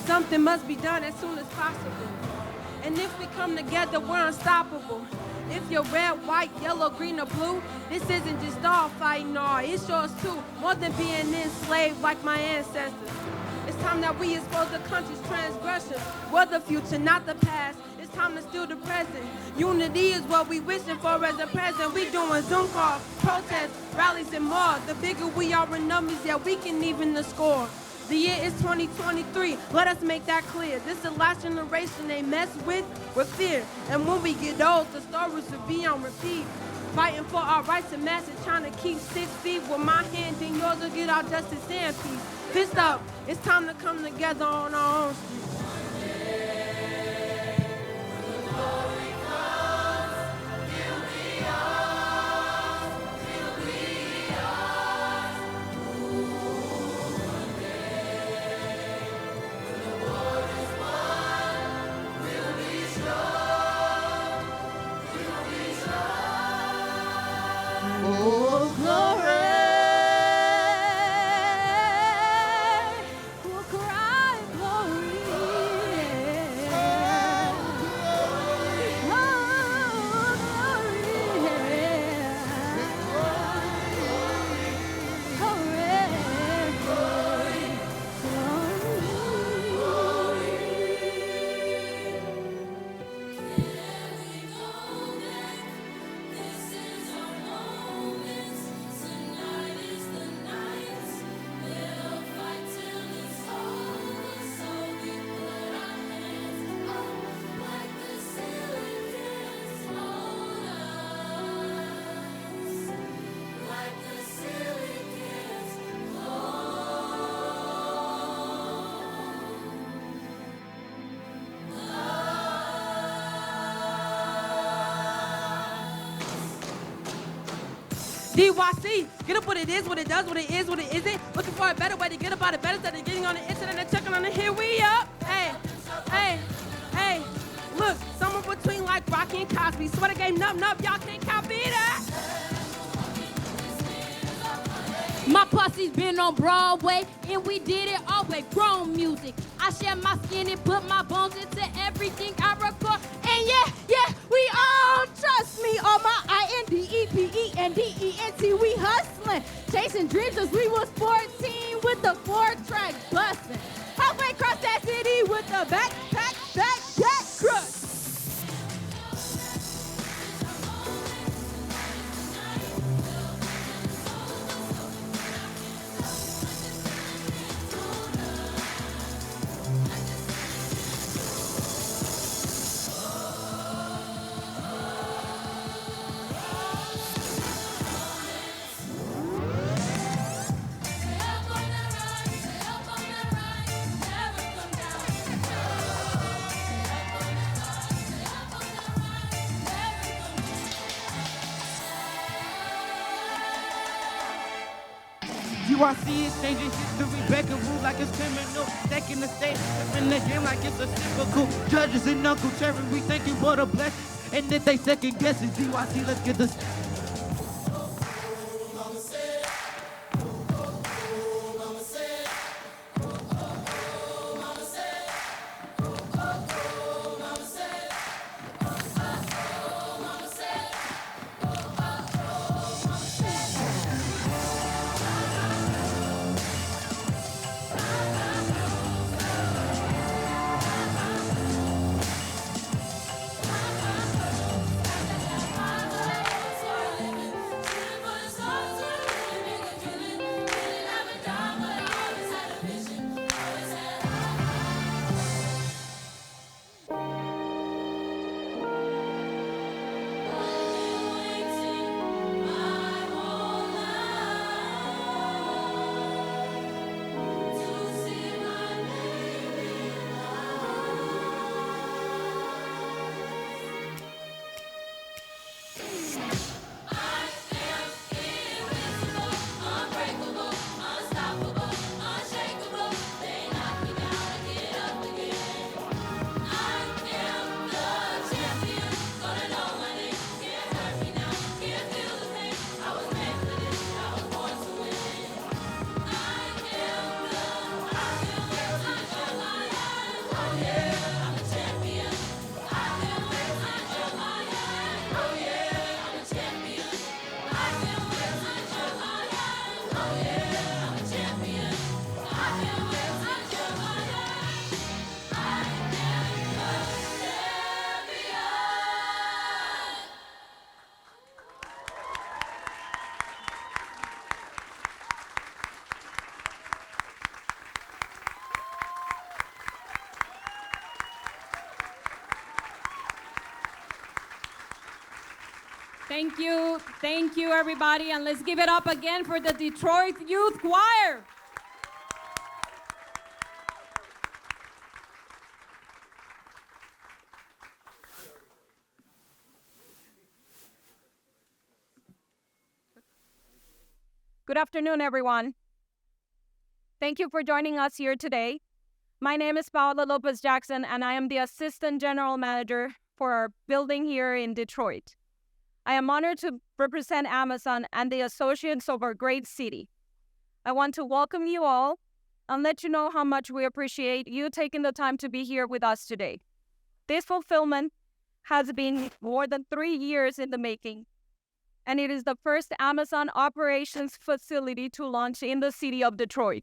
Something must be done as soon as possible. And if we come together, we're unstoppable. If you're red, white, yellow, green, or blue, this isn't just all fighting, no, it's yours too. More than being enslaved like my ancestors. It's time that we expose the country's transgressions. We're the future, not the past. It's time to steal the present. Unity is what we wishing for as a present. We doing Zoom calls, protests, rallies, and more. The bigger we are in numbers, yeah, we can even the score. The year is 2023, let us make that clear. This is the last generation they mess with fear. And when we get old, the stories will be on repeat. Fighting for our rights and masses, trying to keep 6 feet with my hand and yours will get our justice and peace. Fist up, it's time to come together on our own street. DYC, get up what it is, what it does, what it is, what it isn't. Looking for a better way to get about it better instead of getting on the internet and checking on it. Here we up. Hey, hey, hey. Look, somewhere between like Rocky and Cosby. Swear to game, nup, y'all can't copy that. My pussy's been on Broadway, and we did it all way. Grown music. I share my skin and put my bones into everything I record. And yeah, we all trust me. All my INDEPENDENT, we hustling. Chasing dreams as we was 14 with the 4-track busting. Halfway across that city with the backpack crush. DYC is changing history, breaking rules like it's criminal, taking the state, in the game like it's a typical. Judges and Uncle Terry, we thank you for the blessings, and if they second guesses, DYC, let's get this. Thank you, everybody, and let's give it up again for the Detroit Youth Choir. Good afternoon, everyone. Thank you for joining us here today. My name is Paola Lopez Jackson, and I am the Assistant General Manager for our building here in Detroit. I am honored to represent Amazon and the associates of our great city. I want to welcome you all and let you know how much we appreciate you taking the time to be here with us today. This fulfillment has been more than 3 years in the making, and it is the first Amazon operations facility to launch in the city of Detroit.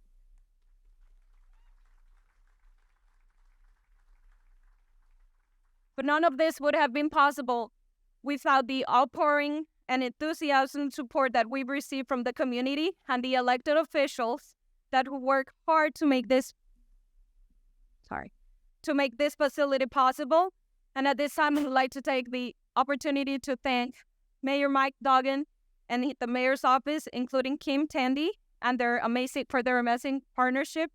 But none of this would have been possible without the outpouring and enthusiasm support that we've received from the community and the elected officials that work hard to make this facility possible. And at this time, I would like to take the opportunity to thank Mayor Mike Duggan and the mayor's office, including Kim Tandy, and their amazing partnership,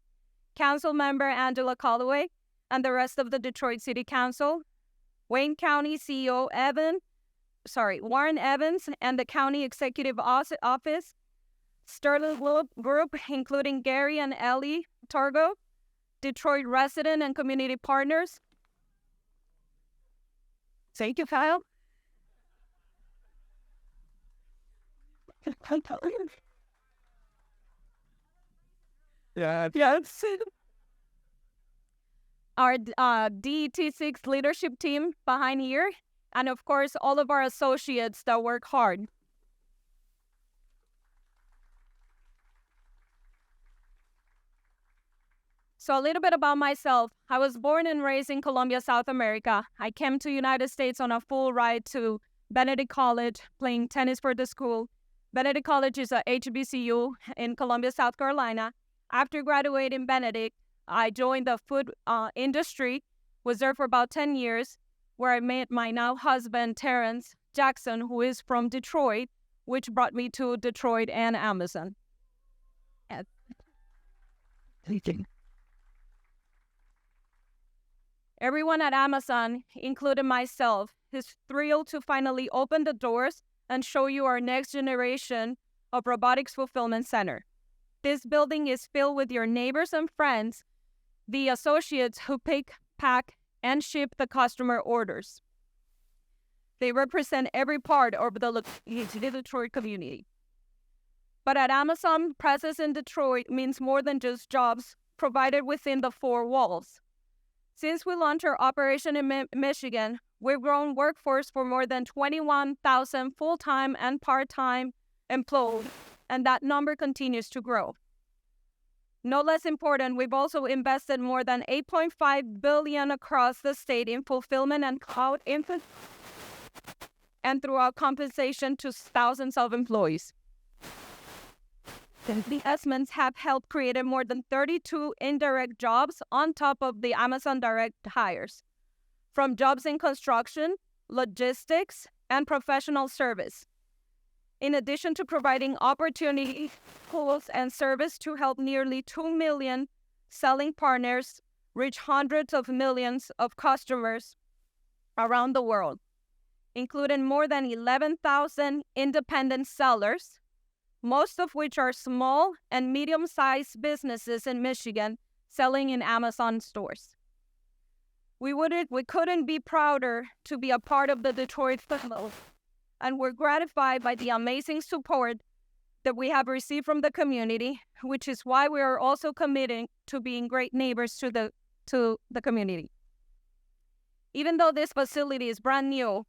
Council Member Angela Calloway, and the rest of the Detroit City Council, Wayne County CEO Warren Evans, and the County Executive Office, Sterling Group, including Gary and Ellie Torgo, Detroit resident and community partners. Thank you, Kyle. Yeah. Yes. Our DET6 leadership team behind here, and of course, all of our associates that work hard. So a little bit about myself. I was born and raised in Colombia, South America. I came to United States on a full ride to Benedict College, playing tennis for the school. Benedict College is a HBCU in Columbia, South Carolina. After graduating Benedict, I joined the food industry, was there for about 10 years, where I met my now husband, Terrence Jackson, who is from Detroit, which brought me to Detroit and Amazon. Yes. Everyone at Amazon, including myself, is thrilled to finally open the doors and show you our next generation of robotics fulfillment center. This building is filled with your neighbors and friends, the associates who pick, pack, and ship the customer orders. They represent every part of the Detroit community. But at Amazon, presence in Detroit means more than just jobs provided within the four walls. Since we launched our operation in Michigan, we've grown workforce for more than 21,000 full-time and part-time employees, and that number continues to grow. No less important, we've also invested more than $8.5 billion across the state in fulfillment and cloud infrastructure, and throughout compensation to thousands of employees. The investments have helped create more than 32 indirect jobs on top of the Amazon direct hires, from jobs in construction, logistics, and professional service. In addition to providing opportunity, tools, and service to help nearly 2 million selling partners reach hundreds of millions of customers around the world, including more than 11,000 independent sellers, most of which are small and medium-sized businesses in Michigan selling in Amazon stores. We couldn't be prouder to be a part of the Detroit family, and we're gratified by the amazing support that we have received from the community, which is why we are also committed to being great neighbors to the community. Even though this facility is brand new,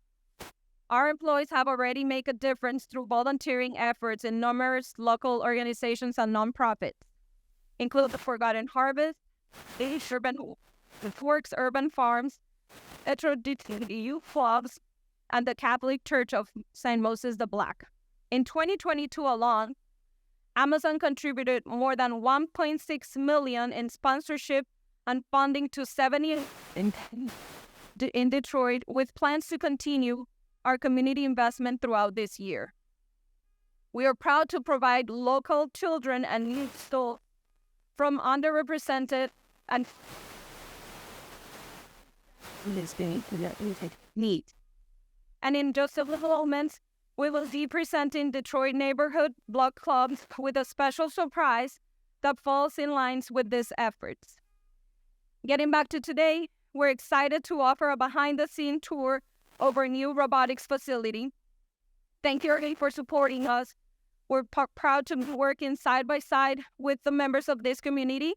our employees have already made a difference through volunteering efforts in numerous local organizations and nonprofits, including the Forgotten Harvest, the Works Urban Farms, Youth Clubs, and the Catholic Church of St. Moses the Black. In 2022 alone, Amazon contributed more than $1.6 million in sponsorship and funding to 70 in Detroit, with plans to continue our community investment throughout this year. We are proud to provide local children and youth from underrepresented and need. And in just a little moments, we will be presenting Detroit Neighborhood Block Clubs with a special surprise that falls in lines with these efforts. Getting back to today, we're excited to offer a behind-the-scenes tour of our new robotics facility. Thank you again for supporting us. We're proud to be working side by side with the members of this community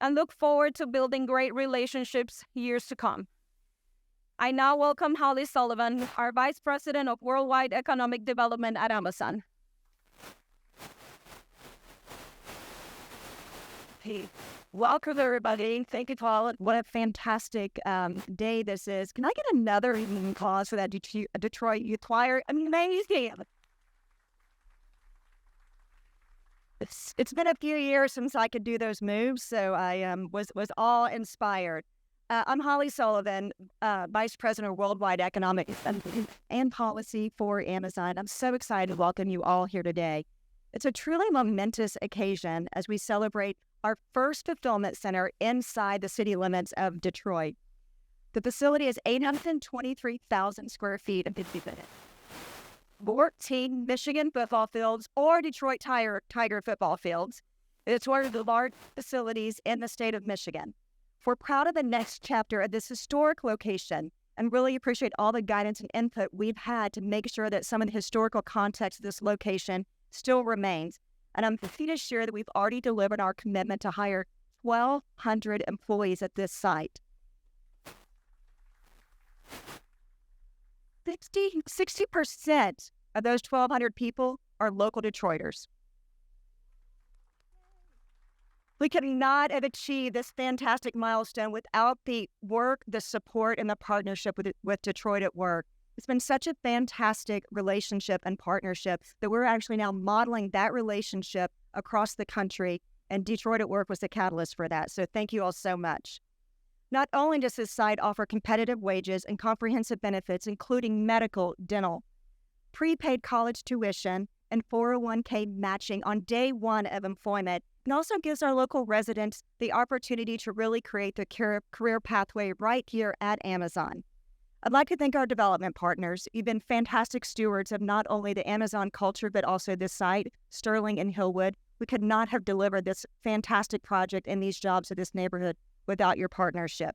and look forward to building great relationships years to come. I now welcome Holly Sullivan, our Vice President of Worldwide Economic Development at Amazon. Hey, welcome everybody. Thank you, Paul. What a fantastic day this is. Can I get another applause for that Detroit Youth Choir? Amazing. It's been a few years since I could do those moves, so I was all inspired. I'm Holly Sullivan, Vice President of Worldwide Economic and Policy for Amazon. I'm so excited to welcome you all here today. It's a truly momentous occasion as we celebrate our first fulfillment center inside the city limits of Detroit. The facility is 823,000 square feet of 14 Michigan football fields or Detroit Tiger football fields. It's one of the large facilities in the state of Michigan. We're proud of the next chapter of this historic location and really appreciate all the guidance and input we've had to make sure that some of the historical context of this location still remains. And I'm happy to share that we've already delivered our commitment to hire 1,200 employees at this site. 60% of those 1,200 people are local Detroiters. We could not have achieved this fantastic milestone without the work, the support, and the partnership with Detroit at Work. It's been such a fantastic relationship and partnership that we're actually now modeling that relationship across the country, and Detroit at Work was the catalyst for that. So thank you all so much. Not only does this site offer competitive wages and comprehensive benefits, including medical, dental, prepaid college tuition, and 401k matching on day one of employment, and also gives our local residents the opportunity to really create the career pathway right here at Amazon. I'd like to thank our development partners. You've been fantastic stewards of not only the Amazon culture, but also this site, Sterling and Hillwood. We could not have delivered this fantastic project and these jobs in this neighborhood without your partnership.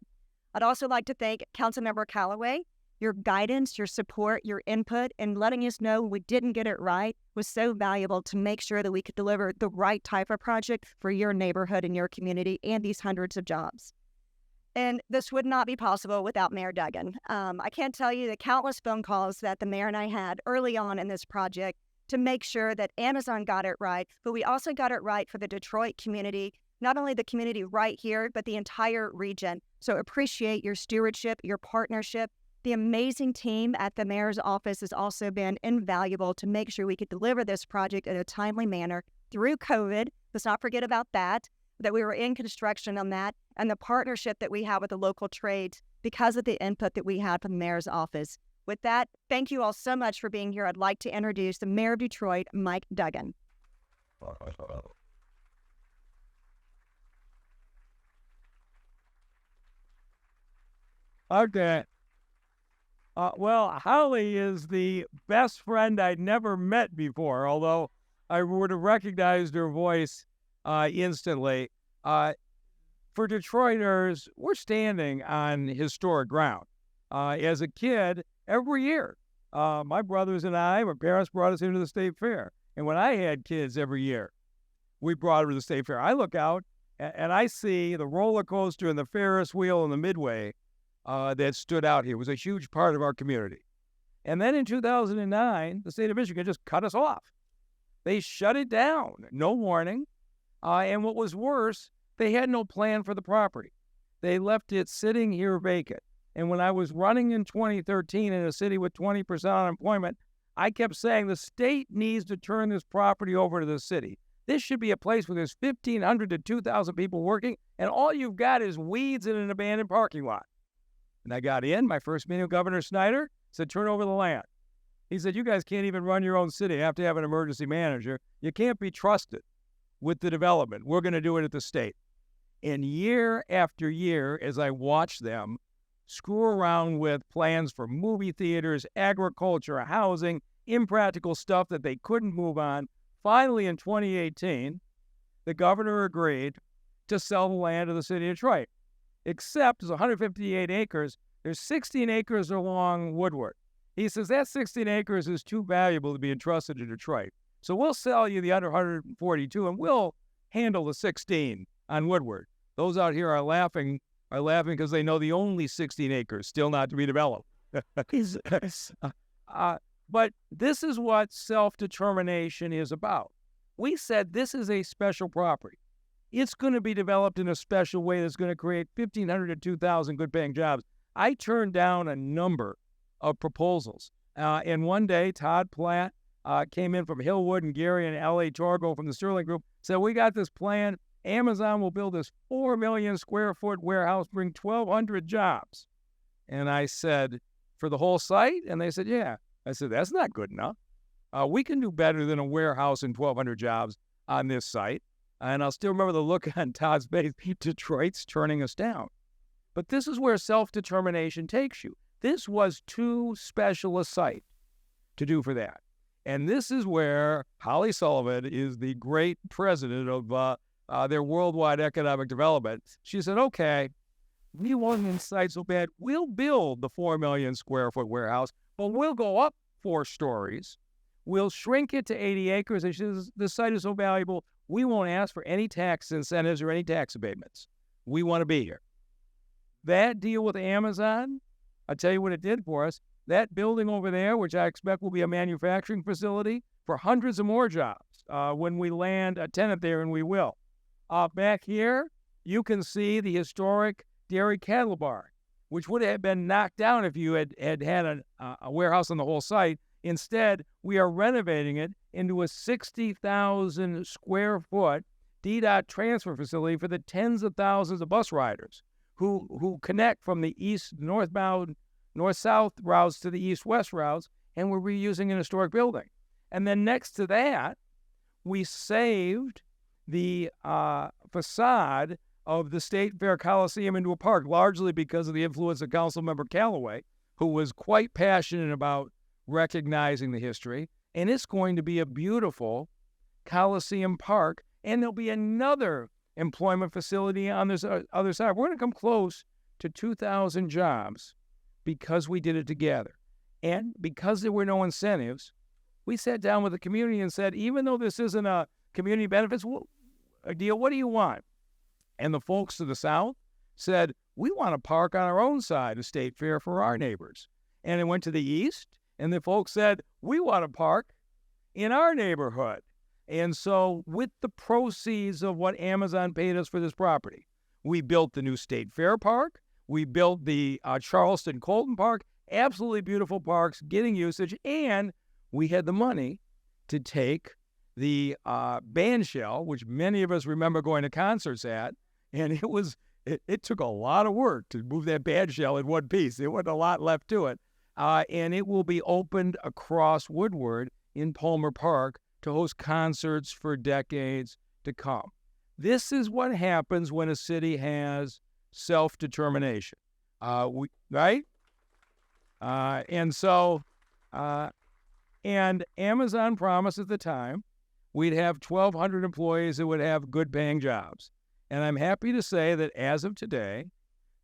I'd also like to thank Councilmember Callaway. Your guidance, your support, your input, and letting us know we didn't get it right was so valuable to make sure that we could deliver the right type of project for your neighborhood and your community and these hundreds of jobs. And this would not be possible without Mayor Duggan. I can't tell you the countless phone calls that the mayor and I had early on in this project to make sure that Amazon got it right, but we also got it right for the Detroit community, not only the community right here, but the entire region. So appreciate your stewardship, your partnership. The amazing team at the mayor's office has also been invaluable to make sure we could deliver this project in a timely manner through COVID. Let's not forget about that we were in construction on that, and the partnership that we have with the local trades because of the input that we had from the mayor's office. With that, thank you all so much for being here. I'd like to introduce the mayor of Detroit, Mike Duggan. Okay. Well, Holly is the best friend I'd never met before, although I would have recognized her voice instantly. For Detroiters, we're standing on historic ground. As a kid, every year, my brothers and my parents brought us into the state fair. And when I had kids every year, we brought them to the state fair. I look out and I see the roller coaster and the Ferris wheel and the Midway that stood out here. It was a huge part of our community. And then in 2009, the state of Michigan just cut us off. They shut it down, no warning. And what was worse, they had no plan for the property. They left it sitting here vacant. And when I was running in 2013 in a city with 20% unemployment, I kept saying the state needs to turn this property over to the city. This should be a place where there's 1,500 to 2,000 people working, and all you've got is weeds in an abandoned parking lot. And I got in, my first meeting with Governor Snyder, said turn over the land. He said, you guys can't even run your own city. You have to have an emergency manager. You can't be trusted with the development. We're going to do it at the state. And year after year, as I watched them screw around with plans for movie theaters, agriculture, housing, impractical stuff that they couldn't move on, finally in 2018, the governor agreed to sell the land to the city of Detroit. Except it's 158 acres. There's 16 acres along Woodward. He says that 16 acres is too valuable to be entrusted to Detroit. So we'll sell you the other 142 and we'll handle the 16 on Woodward. Those out here are laughing because they know the only 16 acres still not to be developed. But this is what self-determination is about. We said this is a special property. It's going to be developed in a special way that's going to create 1,500 to 2,000 good-paying jobs. I turned down a number of proposals. And one day, Todd Platt came in from Hillwood and Gary and L.A. Torgo from the Sterling Group, said, we got this plan. Amazon will build this 4 million square foot warehouse, bring 1,200 jobs. And I said, for the whole site? And they said, yeah. I said, that's not good enough. We can do better than a warehouse and 1,200 jobs on this site. And I'll still remember the look on Todd's face. Detroit's turning us down. But this is where self-determination takes you. This was too special a site to do for that. And this is where Holly Sullivan is the great president of their worldwide economic development. She said, okay, we want this site so bad, we'll build the 4 million square foot warehouse, but we'll go up 4 stories. We'll shrink it to 80 acres. And she says, this site is so valuable, we won't ask for any tax incentives or any tax abatements. We want to be here. That deal with Amazon, I'll tell you what it did for us. That building over there, which I expect will be a manufacturing facility for hundreds of more jobs when we land a tenant there, and we will. Back here, you can see the historic dairy cattle barn, which would have been knocked down if you had a warehouse on the whole site. Instead, we are renovating it into a 60,000 square foot DDOT transfer facility for the tens of thousands of bus riders who connect from the northbound, north-south routes to the east-west routes, and we're reusing an historic building. And then next to that, we saved the facade of the State Fair Coliseum into a park, largely because of the influence of Councilmember Callaway, who was quite passionate about recognizing the history. And it's going to be a beautiful Coliseum Park, and there'll be another employment facility on this other side. We're going to come close to 2,000 jobs because we did it together. And because there were no incentives, we sat down with the community and said, even though this isn't a community benefits deal, what do you want? And the folks to the south said, we want to park on our own side of State Fair for our neighbors. And it went to the east, and the folks said, we want to park in our neighborhood. And so with the proceeds of what Amazon paid us for this property, we built the new State Fair Park. We built the Charleston Colton Park, absolutely beautiful parks, getting usage. And we had the money to take the band shell, which many of us remember going to concerts at. And it took a lot of work to move that band shell in one piece. There wasn't a lot left to it. And it will be opened across Woodward in Palmer Park to host concerts for decades to come. This is what happens when a city has self-determination, right? And Amazon promised at the time we'd have 1,200 employees that would have good-paying jobs. And I'm happy to say that as of today,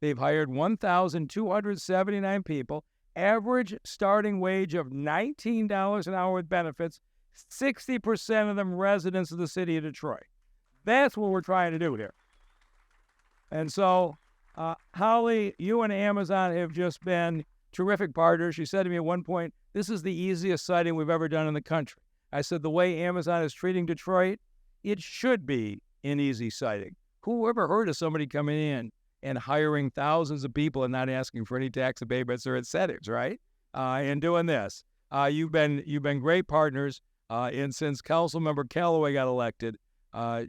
they've hired 1,279 people, average starting wage of $19 an hour with benefits, 60% of them residents of the city of Detroit. That's what we're trying to do here. And so, Holly, you and Amazon have just been terrific partners. She said to me at one point, this is the easiest siting we've ever done in the country. I said, the way Amazon is treating Detroit, it should be an easy siting. Who ever heard of somebody coming in and hiring thousands of people and not asking for any tax abatements or incentives, right? And doing this. You've been great partners. And since Councilmember Callaway got elected,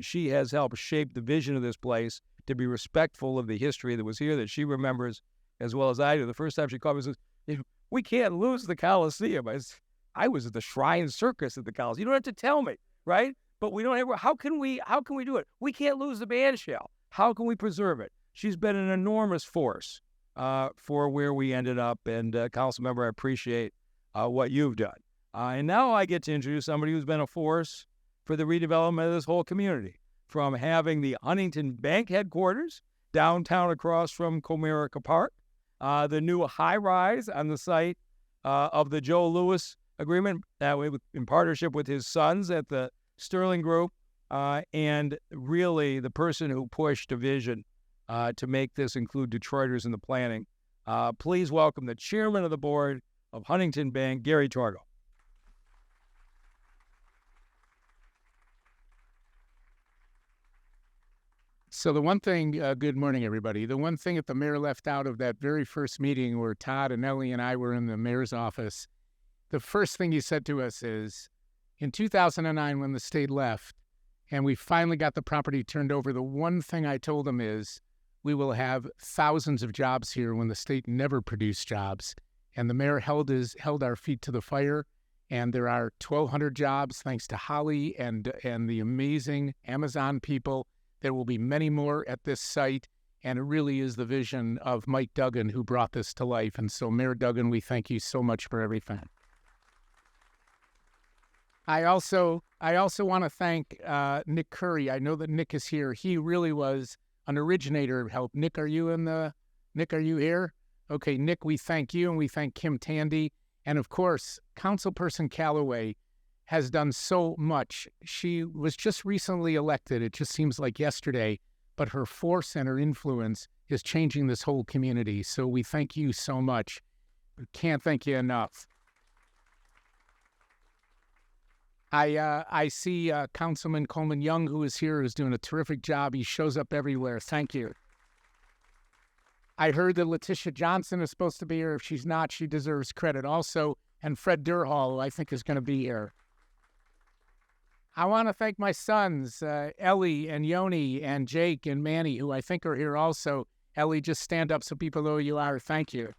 she has helped shape the vision of this place to be respectful of the history that was here that she remembers as well as I do. The first time she called me and says, we can't lose the Coliseum. I was at the Shrine Circus at the Coliseum. You don't have to tell me, right? But we don't ever, how can we do it? We can't lose the band shell. How can we preserve it? She's been an enormous force for where we ended up. And council member, I appreciate what you've done. And now I get to introduce somebody who's been a force for the redevelopment of this whole community, from having the Huntington Bank headquarters downtown across from Comerica Park, the new high-rise on the site of the Joe Louis agreement in partnership with his sons at the Sterling Group, and really the person who pushed a vision to make this include Detroiters in the planning. Please welcome the chairman of the board of Huntington Bank, Gary Torgo. So the one thing, good morning, everybody. The one thing that the mayor left out of that very first meeting where Todd and Ellie and I were in the mayor's office, the first thing he said to us is, in 2009, when the state left and we finally got the property turned over, the one thing I told him is, we will have thousands of jobs here when the state never produced jobs. And the mayor held our feet to the fire. And there are 1,200 jobs thanks to Holly and the amazing Amazon people. There will be many more at this site, and it really is the vision of Mike Duggan who brought this to life. And so, Mayor Duggan, we thank you so much for everything. I also want to thank Nick Curry. I know that Nick is here. He really was an originator of help. Nick, are you here? Okay, Nick, we thank you, and we thank Kim Tandy. And of course, Councilperson Calloway has done so much. She was just recently elected. It just seems like yesterday, but her force and her influence is changing this whole community. So we thank you so much. We can't thank you enough. I see Councilman Coleman Young, who is here, who's doing a terrific job. He shows up everywhere. Thank you. I heard that Letitia Johnson is supposed to be here. If she's not, she deserves credit also. And Fred Durhall, who I think is going to be here. I want to thank my sons, Ellie and Yoni and Jake and Manny, who I think are here also. Ellie, just stand up so people know who you are. Thank you.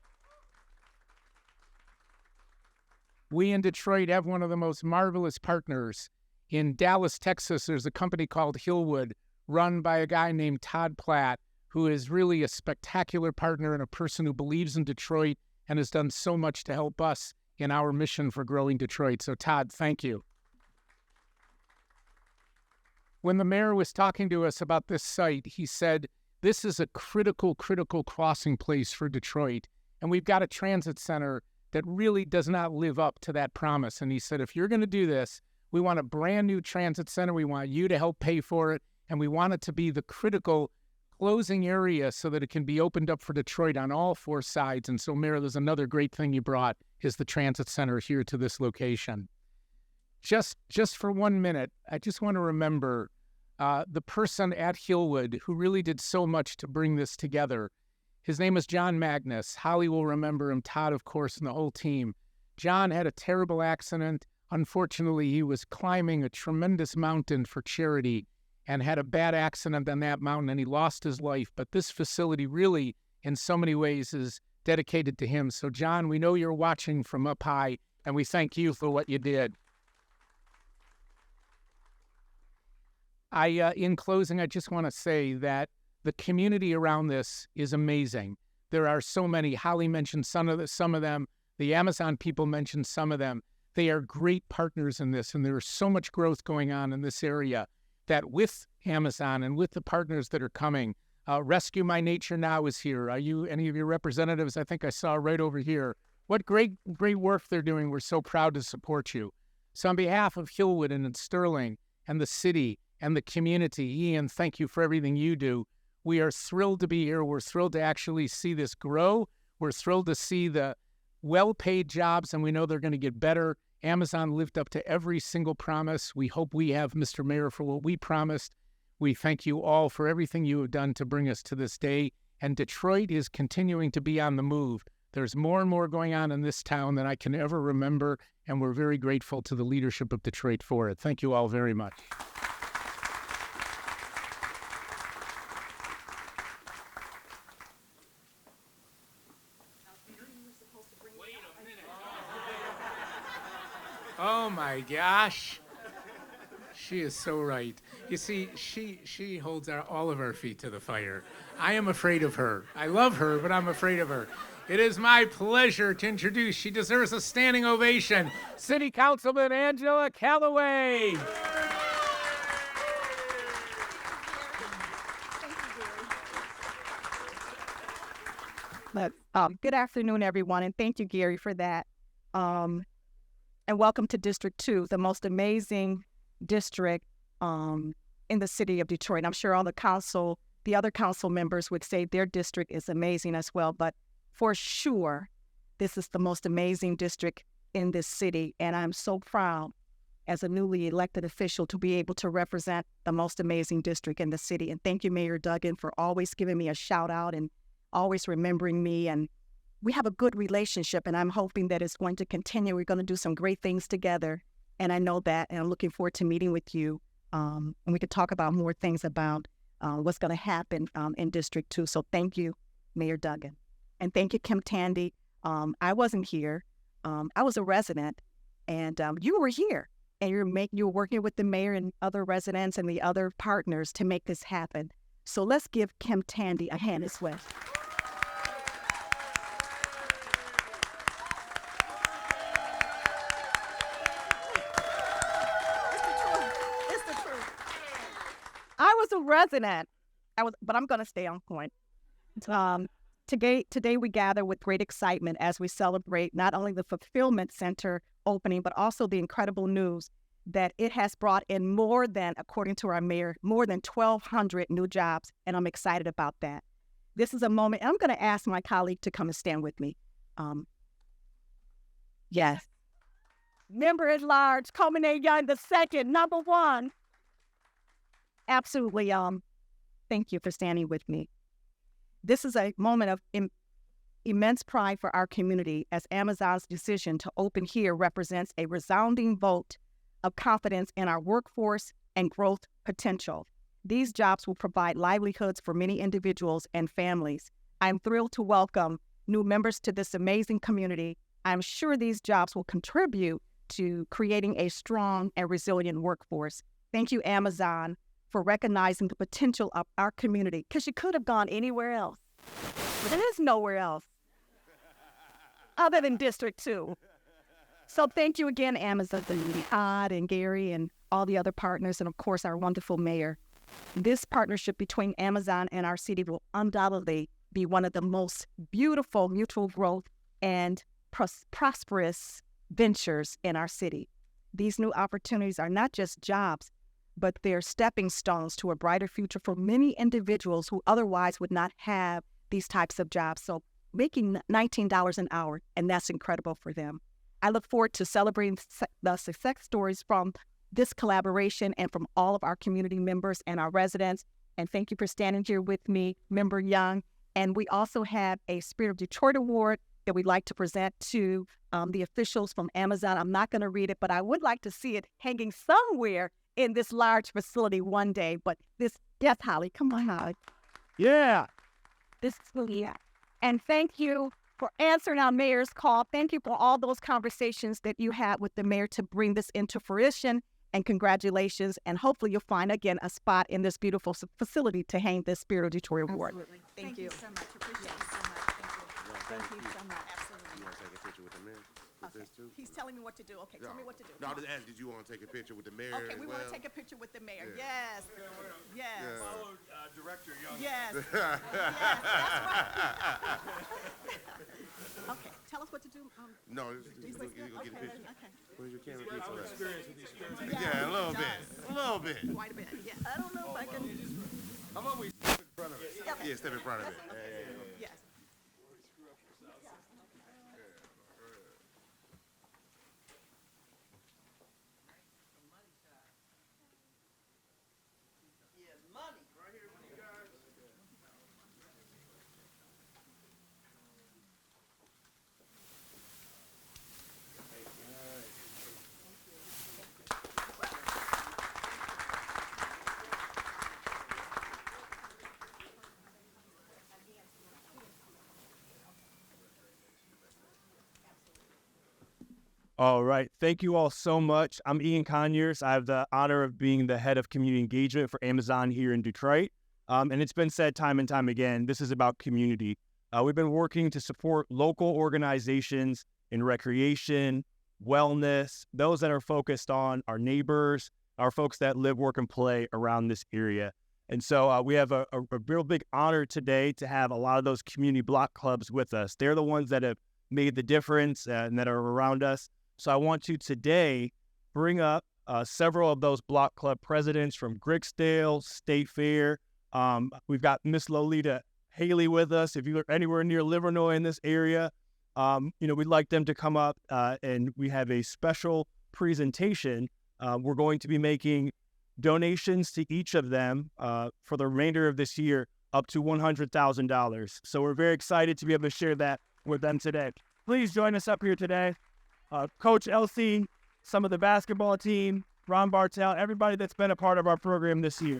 We in Detroit have one of the most marvelous partners. In Dallas, Texas, there's a company called Hillwood, run by a guy named Todd Platt, who is really a spectacular partner and a person who believes in Detroit and has done so much to help us in our mission for growing Detroit. So, Todd, thank you. When the mayor was talking to us about this site, he said, this is a critical crossing place for Detroit. And we've got a transit center that really does not live up to that promise. And he said, if you're going to do this, we want a brand new transit center. We want you to help pay for it. And we want it to be the critical closing area so that it can be opened up for Detroit on all four sides. And so, Mayor, there's another great thing you brought is the transit center here to this location. Just for 1 minute, I just want to remember the person at Hillwood who really did so much to bring this together. His name is John Magnus. Holly will remember him, Todd, of course, and the whole team. John had a terrible accident. Unfortunately, he was climbing a tremendous mountain for charity and had a bad accident on that mountain, and he lost his life. But this facility really, in so many ways, is dedicated to him. So, John, we know you're watching from up high, and we thank you for what you did. In closing, I just want to say that the community around this is amazing. There are so many. Holly mentioned some of them. The Amazon people mentioned some of them. They are great partners in this, and there is so much growth going on in this area that with Amazon and with the partners that are coming, Rescue My Nature Now is here. Are you any of your representatives? I think I saw right over here. What great work they're doing. We're so proud to support you. So on behalf of Hillwood and Sterling and the city and the community, Ian, thank you for everything you do. We are thrilled to be here. We're thrilled to actually see this grow. We're thrilled to see the well-paid jobs, and we know they're going to get better. Amazon lived up to every single promise. We hope we have, Mr. Mayor, for what we promised. We thank you all for everything you have done to bring us to this day. And Detroit is continuing to be on the move. There's more and more going on in this town than I can ever remember, and we're very grateful to the leadership of Detroit for it. Thank you all very much. my gosh. She is so right. You see, she holds all of our feet to the fire. I am afraid of her. I love her, but I'm afraid of her. It is my pleasure to introduce, she deserves a standing ovation, City Councilman Angela Callaway. Good afternoon, everyone, and thank you, Gary, for that. And welcome to District 2, the most amazing district in the city of Detroit. I'm sure all the other council members would say their district is amazing as well, but for sure, this is the most amazing district in this city, and I'm so proud as a newly elected official to be able to represent the most amazing district in the city. And thank you, Mayor Duggan, for always giving me a shout out and always remembering me. And we have a good relationship, and I'm hoping that it's going to continue. We're going to do some great things together, and I know that, and I'm looking forward to meeting with you, and we could talk about more things about what's going to happen in District 2. So thank you, Mayor Duggan. And thank you, Kim Tandy. I wasn't here. I was a resident, and you were here, and you were working with the mayor and other residents and the other partners to make this happen. So let's give Kim Tandy a hand as well. I was a resident. But I'm going to stay on point. Today we gather with great excitement as we celebrate not only the fulfillment center opening, but also the incredible news that it has brought in more than, according to our mayor, more than 1,200 new jobs, and I'm excited about that. This is a moment, and I'm going to ask my colleague to come and stand with me. Yes. Member at Large, Coleman Young II, number 1. Absolutely. Thank you for standing with me. This is a moment of immense pride for our community, as Amazon's decision to open here represents a resounding vote of confidence in our workforce and growth potential. These jobs will provide livelihoods for many individuals and families. I'm thrilled to welcome new members to this amazing community. I'm sure these jobs will contribute to creating a strong and resilient workforce. Thank you, Amazon, for recognizing the potential of our community, because you could have gone anywhere else. But there is nowhere else other than District 2. So thank you again, Amazon, Todd and Gary and all the other partners, and of course our wonderful mayor. This partnership between Amazon and our city will undoubtedly be one of the most beautiful mutual growth and prosperous ventures in our city. These new opportunities are not just jobs, but they're stepping stones to a brighter future for many individuals who otherwise would not have these types of jobs. So making $19 an hour, and that's incredible for them. I look forward to celebrating the success stories from this collaboration and from all of our community members and our residents. And thank you for standing here with me, Member Young. And we also have a Spirit of Detroit Award that we'd like to present to the officials from Amazon. I'm not going to read it, but I would like to see it hanging somewhere in this large facility one day. But yes, Holly, come on, Holly. Yeah. And thank you for answering our mayor's call. Thank you for all those conversations that you had with the mayor to bring this into fruition. And congratulations. And hopefully you'll find, again, a spot in this beautiful facility to hang this Spirit of Detroit Award. Absolutely. Thank you so much. Appreciate it so much. Thank you so much. Absolutely. You want to take a picture with the mayor? Okay. He's telling me what to do. Okay, tell me what to do. No, I just asked, did you want to take a picture with the mayor? Okay, we want to take a picture with the mayor. Yes. Yes. Follow Director Young. Yes. Yes, that's right. Okay, tell us what to do. No, you're going to get a Okay, picture. okay. Where's your camera? Keith, for that? Experience with these spirits. Yeah, a little bit. A little bit. Quite a bit. Yeah. I don't know if I can. How about we step in front of it? Yeah, step in front of it. Yes. All right. Thank you all so much. I'm Ian Conyers. I have the honor of being the head of community engagement for Amazon here in Detroit. And it's been said time and time again, this is about community. We've been working to support local organizations in recreation, wellness, those that are focused on our neighbors, our folks that live, work, and play around this area. And so we have a real big honor today to have a lot of those community block clubs with us. They're the ones that have made the difference and that are around us. So I want to today bring up several of those block club presidents from Grigsdale, State Fair. We've got Miss Lolita Haley with us. If you're anywhere near Livernois in this area, we'd like them to come up and we have a special presentation. We're going to be making donations to each of them for the remainder of this year up to $100,000. So we're very excited to be able to share that with them today. Please join us up here today. Coach Elsie, some of the basketball team, Ron Bartel, everybody that's been a part of our program this year.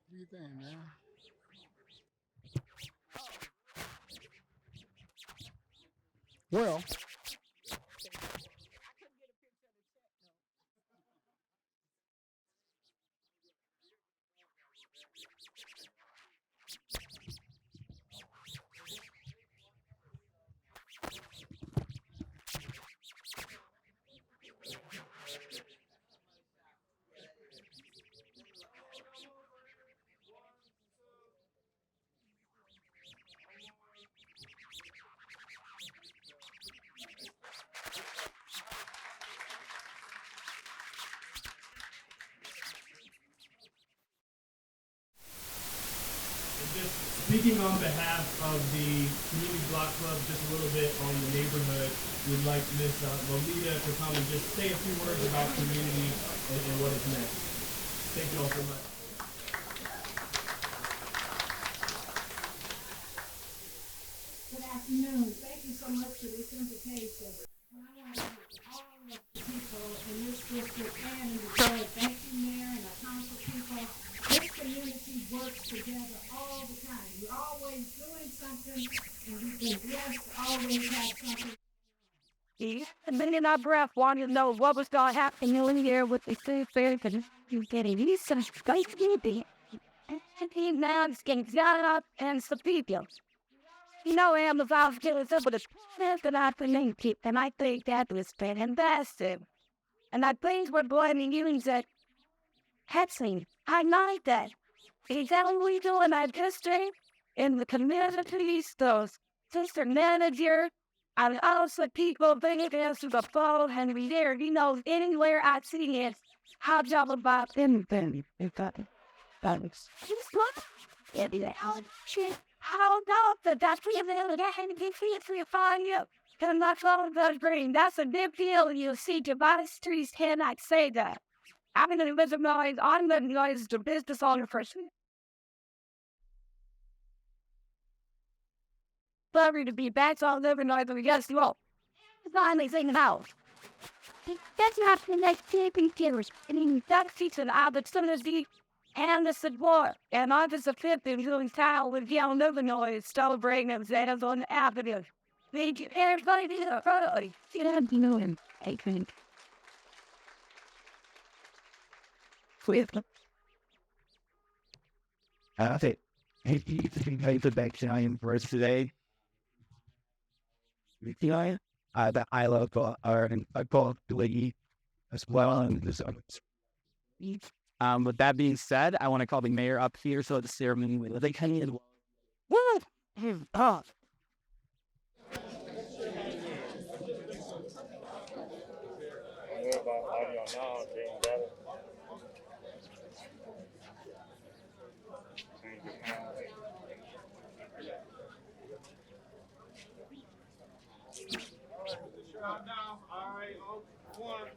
What do you think, man? Well, Just speaking on behalf of the Community Block Club, just a little bit on the neighborhood, we'd like Ms. Lolita to come and just say a few words about community and what it's meant. Thank you all so much. Good afternoon. Thank you so much for this invitation. And I want to thank all of the people in this district and in Detroit. Thank you, Mayor, and the council people. This community works together all the time. We're always doing something, and we've been blessed to always have something. And then in our breath, wanted to know what was going to happen in here with the State Fair, because you getting these some great people. And he now is getting up and some people. Amazon's getting some of the best that I can keep, and I think that was fantastic. And I think we're going to use that. Hetsing. I like that. Is that what we do in our district? In the communities, those sister manager, and also people bringing us to the phone and we there, anywhere I see it, how job about anything. How about that's what you find you? And my phone does green. That's a big deal. You see, Divine Streets cannot say that. I'm going to visit noise. I'm going to noise the business owner person. Sorry to be back, so I'll never know if we guess you all. It's not anything else. That's not the next taping tears. And that season out of Tennessee and the support. And August the 5th in doing town with Yale Illinois celebrating themselves on the avenue. Thank you, everybody. You know, doing, I think. I think you think the back giant first today. That I love I call Lee as well. And with that being said, I want to call the mayor up here so the ceremony will they come in. All right, 1.